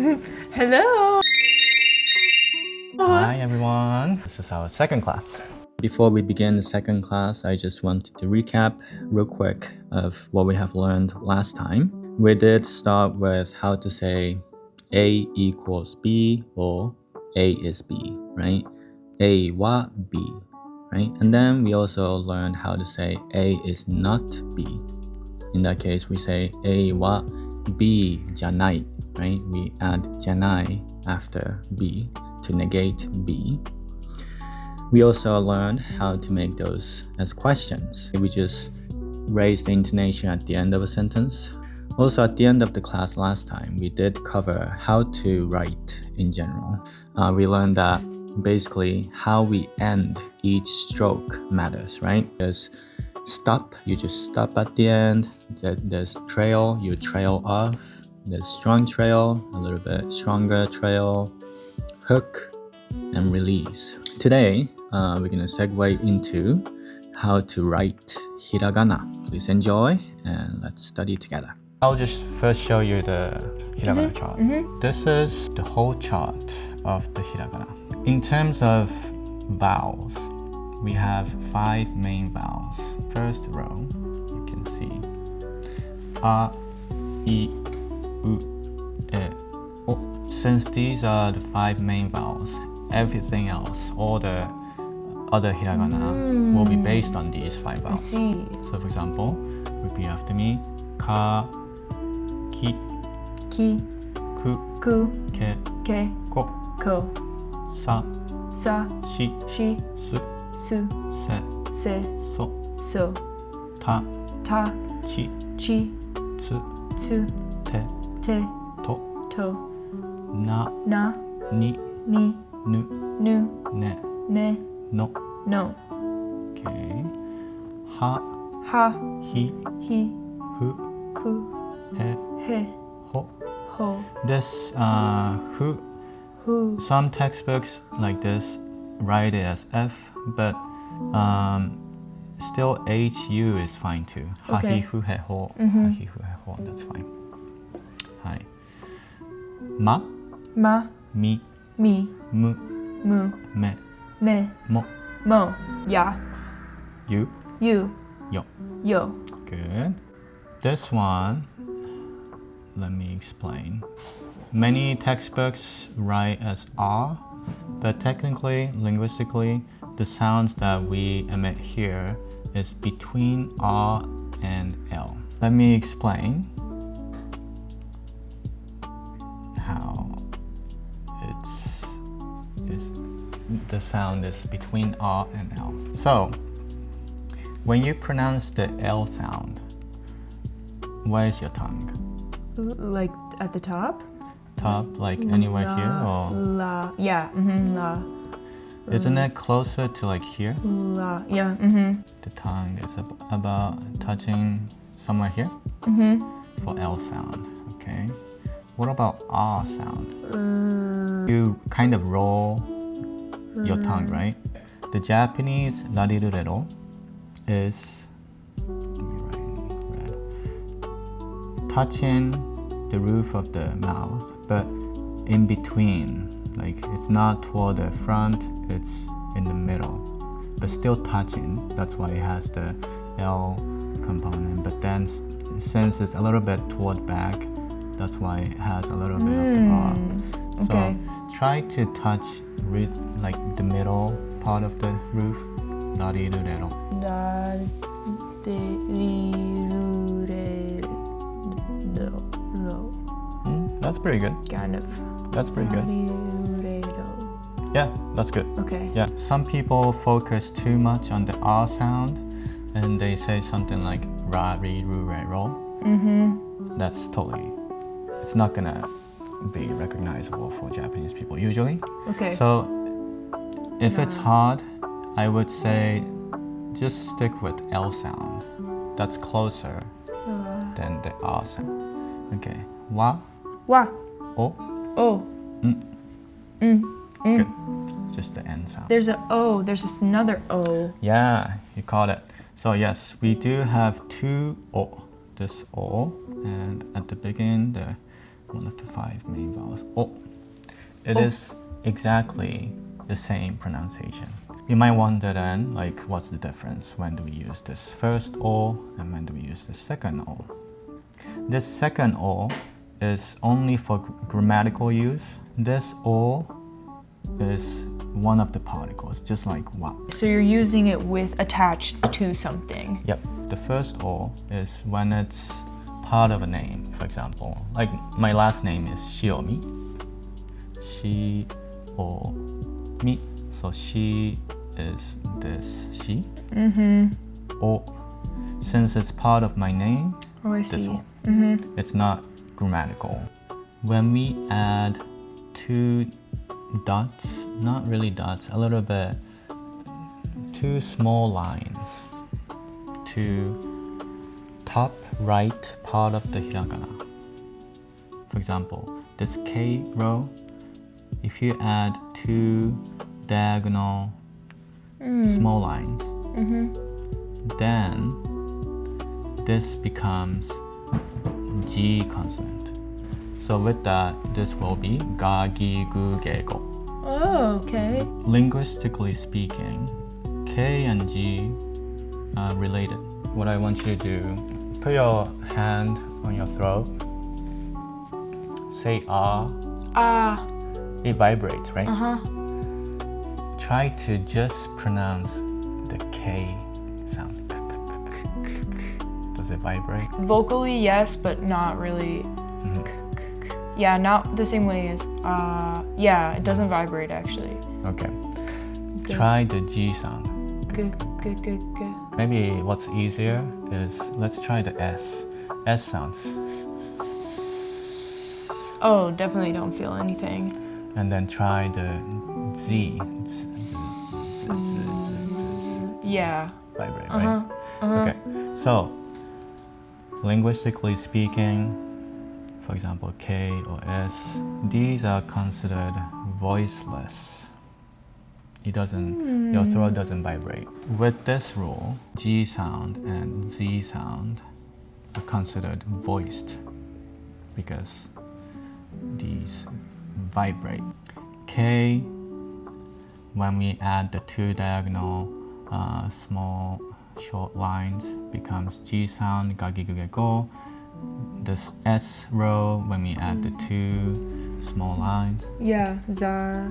Hello! Hi everyone, this is our second class. Before we begin the second class, I just wanted to recap real quick of what we have learned last time. We did start with how to say A equals B or A is B, right? A wa B, right? And then we also learned how to say A is not B. In that case, we say A wa B janai, right? We add janai after B to negate B. We also learned how to make those as questions. We just raise the intonation at the end of a sentence. Also, at the end of the class last time, we did cover how to write in general. We learned that basically how we end each stroke matters, right? There's stop, you just stop at the end. There's trail, you trail off. There's strong trail, a little bit stronger trail, hook, and release. Today, we're going to segue into how to write hiragana. Please enjoy and let's study together. I'll just first show you the hiragana chart. This is the whole chart of the hiragana. In terms of vowels, we have 5 main vowels. First row, you can see a, I, U, E, O. Since these are the 5 main vowels, everything else, all the other hiragana will be based on these 5 vowels. I see. So for example, repeat after me. Ka, ki, Ki, ku, ku, ke, ke, ko, ko, sa, sa, shi, shi, su, su, se, se, so, so, ta, ta, chi, chi, tsu, tsu, te, te, to, to, na, na, ni, ni, nu, nu, ne, ne, no. no. Okay. Ha, Ha, hi, hi, hu, ku, he, he, ho. ho, This hu, hu. some textbooks like this write it as F, but still HU is fine too. Ha, hi, Okay. hu, he, ho. Ha, hi, hu, he, ho. That's fine. Hi. Ma, Ma, mi, mi, mu, mu, me, me, mo, mo, ya, you, you, yo. yo. Good. This one, let me explain. Many textbooks write as R, but technically, linguistically, the sounds that we emit here is between R and L. Let me explain how the sound is between R and L. So, when you pronounce the L sound, where is your tongue? Like at the top? Top, like anywhere here, or La, yeah, la, isn't it closer to like here? la, yeah, The tongue is about touching somewhere here for L sound. Okay. What about R sound? You kind of roll your tongue, right? The Japanese rarirurero is, let me write in red, touching the roof of the mouth, but in between. Like it's not toward the front, it's in the middle, but still touching. That's why it has the L component. But then since it's a little bit toward back, that's why it has a little bit of the R. Okay. So try to touch like the middle part of the roof. Rarirurero. Da, de, ri, ru, re, do, ro. That's pretty good. Kind of. That's pretty good. Ri, ru, re, do. Yeah, that's good. Okay. Yeah, some people focus too much on the R sound and they say something like ra, ri, ru, re, ro. That's totally, it's not gonna be recognizable for Japanese people usually. Okay. So if it's hard, I would say just stick with L sound. That's closer than the R sound. Okay. Wa, Wa, o, o. good. Just the N sound. There's a O, there's just another O. Yeah, you caught it. So yes, we do have 2 O. This O, and at the beginning, the one of the 5 main vowels. O. It is exactly the same pronunciation. You might wonder then, like, what's the difference? When do we use this first O and when do we use the second O? This second O is only for grammatical use. This O is one of the particles, just like wa. So you're using it with attached to something. Yep. The first O is when it's part of a name. For example, like my last name is Shiomi. Shiomi. So she is this she. O. Since it's part of my name, Oh, I this see. O. It's not grammatical. When we add 2 dots, not really dots, a little bit, 2 small lines to top right part of the hiragana. For example, this K row, if you add 2 diagonal small lines, then this becomes G consonant. So with that, this will be ga, gi, gu, ge, go. Oh, okay. Linguistically speaking, K and G are related. What I want you to do, put your hand on your throat, say ah. Ah. It vibrates, right? Uh-huh. Try to just pronounce the K sound. Does it vibrate? Vocally, yes, but not really. Yeah, not the same way as yeah, it doesn't vibrate actually. Okay. Try the G sound. Maybe what's easier is let's try the S. S sound. Oh, definitely don't feel anything. And then try the Z. Yeah. Vibrate, right? Okay. So, linguistically speaking, for example, K or S, these are considered voiceless. It doesn't, your throat doesn't vibrate. With this rule, G sound and Z sound are considered voiced because these vibrate. K, when we add the 2 diagonal small short lines, becomes G sound, ga, gi, gu, ge, go. This S row, when we add the 2 small lines, Yeah, za.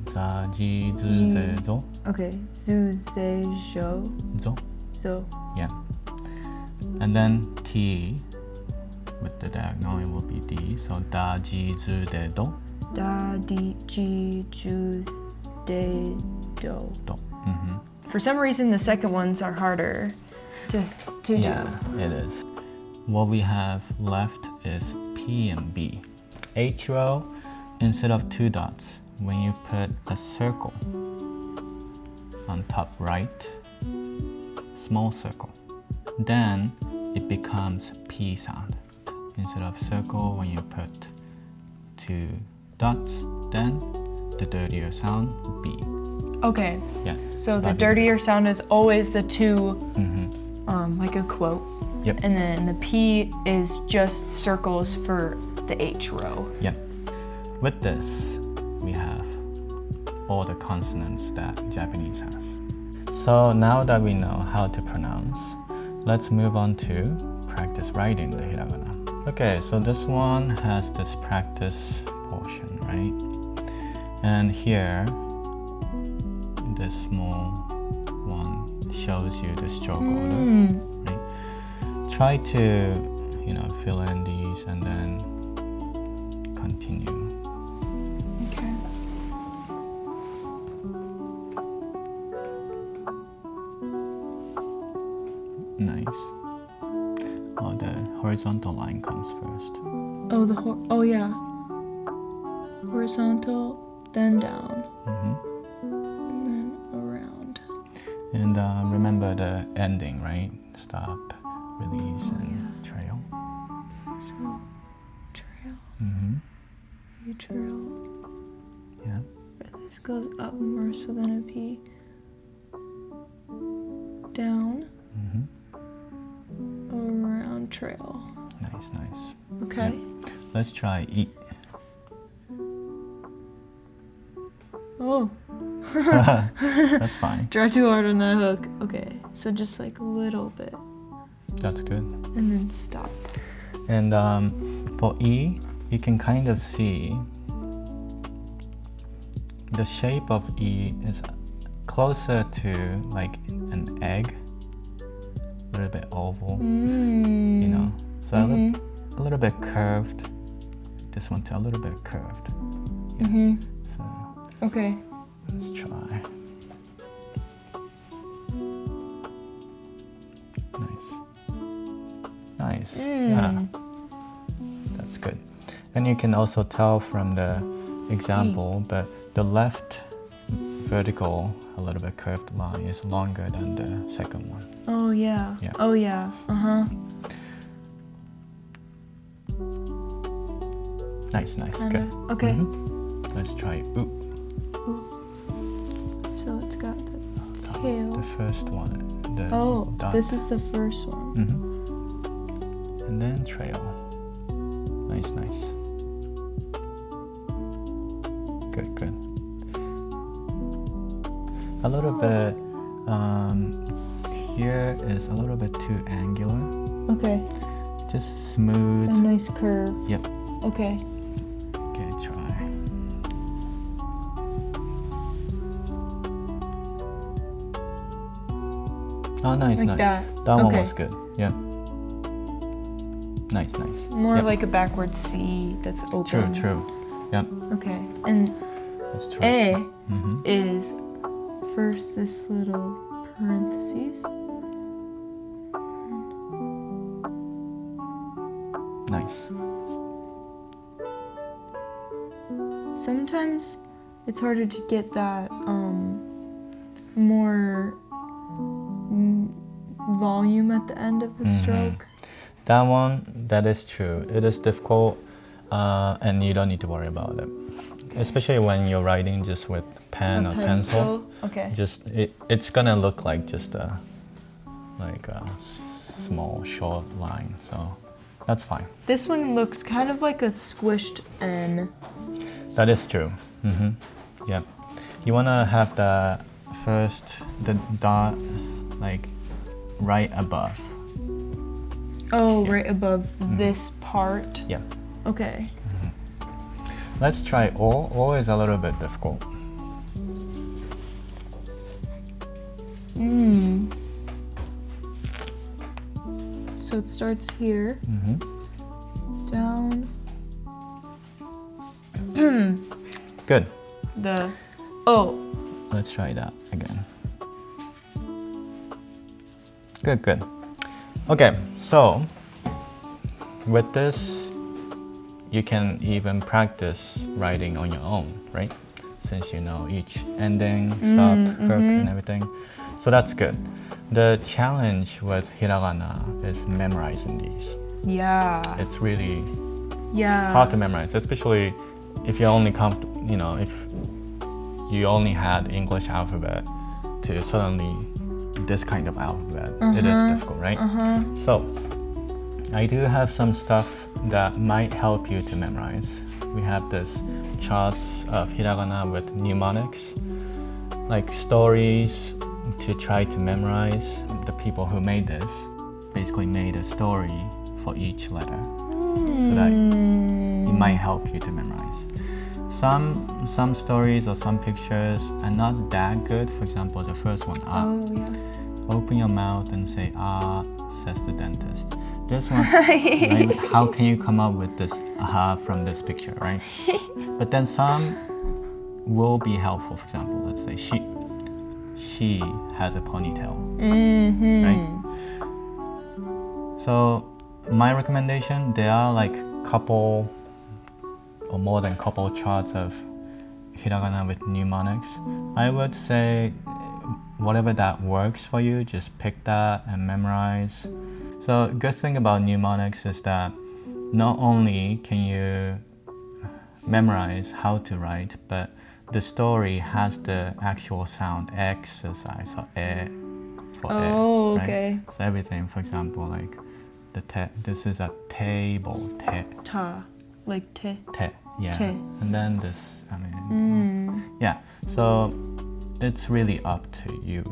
za, ji, zu, ze, zo, Okay, zu, ze, zho, zo. zo. Yeah. And then T, with the diagonal, it will be D. So da, ji, zu, de, do. Da, di, ji, ju, de, do. Do. For some reason, the second ones are harder to do. Yeah, it is. What we have left is P and B. H row, instead of 2 dots, when you put a circle on top right, small circle, then it becomes P sound. Instead of circle, when you put 2 dots, then the dirtier sound, B. Okay, Yeah. so the That'd be dirtier sound is always the 2, like a quote. Yep. And then the P is just circles for the H row. Yep. With this, we have all the consonants that Japanese has. So now that we know how to pronounce, let's move on to practice writing the hiragana. Okay, so this one has this practice portion, right? And here, this small one shows you the stroke order, right? Try to, fill in these and then continue. Okay. Nice. Oh, the horizontal line comes first. Oh, oh yeah. Horizontal, then down, and then around. And remember the ending, right? Stop, release, and trail. So, trail, you trail. Yeah. This goes up more, so then it'd be down, around trail. Nice, nice. Okay. Yeah. Let's try E. Oh. That's fine. Try too hard on that hook. Okay, so just like a little bit. That's good. And then stop. And for E, you can kind of see the shape of E is closer to like an egg, a little bit oval, you know, so a little bit curved. This one too, a little bit curved. Yeah. So Okay. let's try. Nice. Nice. Yeah. That's good. And you can also tell from the example, but the left vertical, a little bit curved line is longer than the second one. Oh yeah. Yeah. Oh yeah. Nice, nice, Kinda. good. Okay. Let's try ooh. So it's got the tail. The first one. The dot. This is the first one. And then trail. Nice, nice. Good, good. A little bit, here is a little bit too angular. Okay. Just smooth. A nice curve. Yep. Okay. Okay, try. Oh, nice, Like nice. that. one Okay. was good. Yeah. Nice, nice. More Yep. like a backward C that's open. True, true. Yep. Okay. And Let's try. A is first this little parentheses. Nice. Sometimes it's harder to get that more volume at the end of the stroke. That one, that is true. It is difficult, and you don't need to worry about it. Okay. Especially when you're writing just with pen or pencil. Okay. Just it's gonna look like just a small short line. So that's fine. This one looks kind of like a squished N. That is true. Yep. You wanna have the dot like right above. Oh, right above this part. Yeah. Okay. Let's try O. O is a little bit difficult. So it starts here. Down. Good. The O. Let's try that again. Good, good. Okay, so with this, you can even practice writing on your own, right? Since you know each ending, stop, hook, and everything. So that's good. The challenge with hiragana is memorizing these. Yeah. It's really Yeah. hard to memorize, especially if you're only if you only had English alphabet to suddenly this kind of alphabet. It is difficult, right? So I do have some stuff that might help you to memorize. We have this charts of hiragana with mnemonics, like stories to try to memorize. The people who made this basically made a story for each letter, so that it might help you to memorize. Some stories or some pictures are not that good. For example, the first one, ah. Oh yeah. Open your mouth and say ah, says the dentist. This one, right? How can you come up with this aha from this picture, right? But then some will be helpful. For example, let's say she has a ponytail, right? So my recommendation, there are like couple or more than couple charts of hiragana with mnemonics. I would say whatever that works for you, just pick that and memorize. So good thing about mnemonics is that not only can you memorize how to write, but the story has the actual sound exercise or for Oh, right? okay. So everything, for example, like the te. This is a table, te. Ta, like te. Te, yeah. Te. And then this, I mean, yeah. So it's really up to you.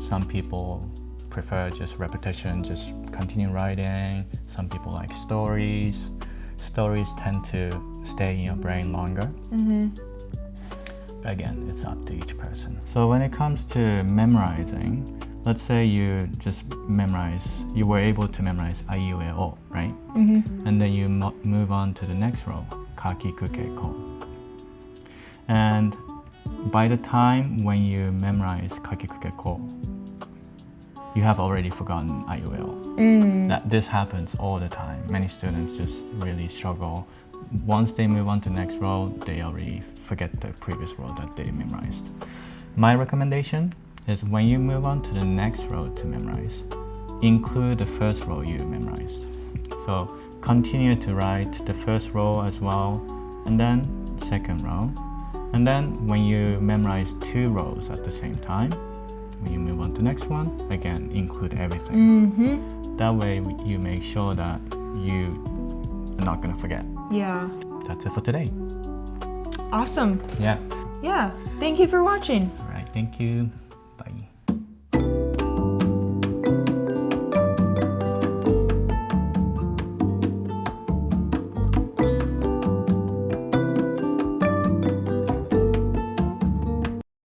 Some people prefer just repetition, just continue writing. Some people like stories. Stories tend to stay in your brain longer. But again, it's up to each person. So when it comes to memorizing, let's say you were able to memorize a, i, u, e, o, right? And then you move on to the next row, kaki, kuke, ko. And by the time when you memorize kaki, kuke, ko, you have already forgotten a, i, u, e, o. That this happens all the time. Many students just really struggle. Once they move on to the next row, they already forget the previous row that they memorized. My recommendation is when you move on to the next row to memorize, include the first row you memorized. So continue to write the first row as well, and then second row. And then when you memorize 2 rows at the same time, when you move on to the next one, again, include everything. That way you make sure that you are not gonna forget. Yeah. That's it for today. Awesome. Yeah. Yeah. Thank you for watching. All right, thank you.